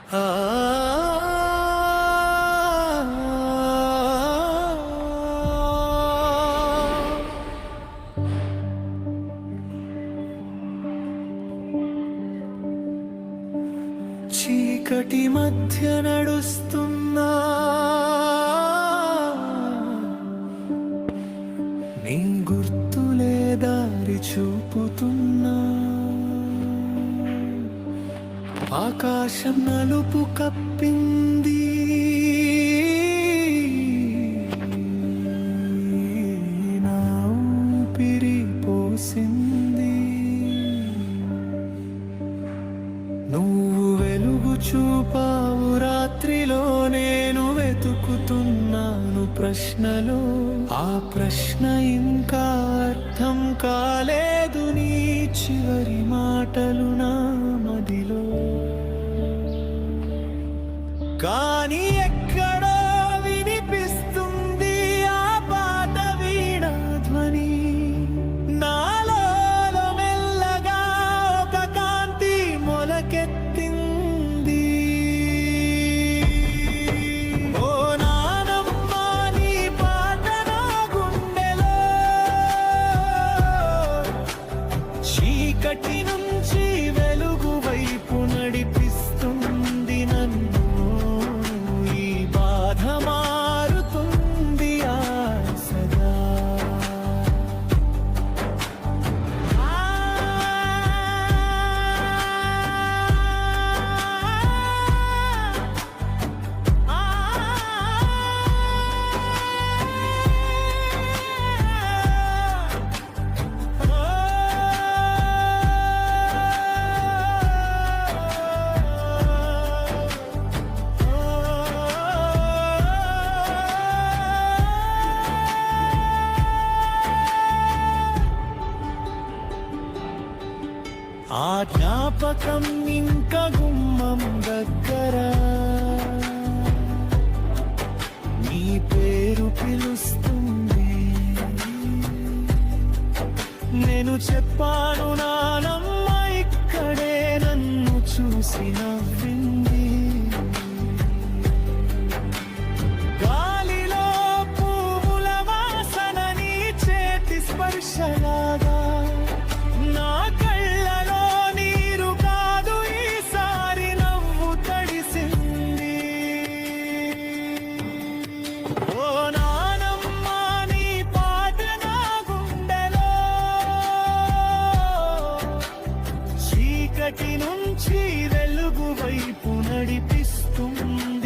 చీకటి మధ్య నడుస్తున్నా నీ గుర్తులే దారి చూపుతున్నా. ఆకాశం నలుపు కప్పింది, నా ఊపిరి పోసింది. నువ్వు వెలుగు చూపావు రాత్రిలో, నేను వెతుకుతున్నాను ప్రశ్నలో. ఆ ప్రశ్న ఇంకా అర్థం కాలేదు, నీ చివరి మాటలు నా మదిలో. కానీ ఎక్కడో వినిపిస్తుంది ఆ పాత వీణ ధ్వని. నాలో మెల్లగా ఒక కాంతి మొలకెత్తింది. ఓ నానమ్మ, నీ పాట నా గుండెలో చీకటి నుంచి వెలుగు వైపు నడిపిస్తుంది నన్ను. ఈ బాధ మారుతుంది ఆశగా. ఆ జ్ఞాపకం ఇంకా గుమ్మం దగ్గర నీ పేరు పిలుస్తుంది. నేను చెప్పాను నానమ్మ ఇక్కడే, నన్ను చూసి నవ్వింది. గాలిలో పువ్వుల వాసన, నీ చేతి స్పర్శలాగా. నా కళ్ళలో నీరు కాదు, ఈసారి నవ్వు తడిసింది. ఓ నానమ్మ, నీ పాట నా గుండెలో చీకటి నుంచి వెలుగు వైపు నడిపిస్తుంది.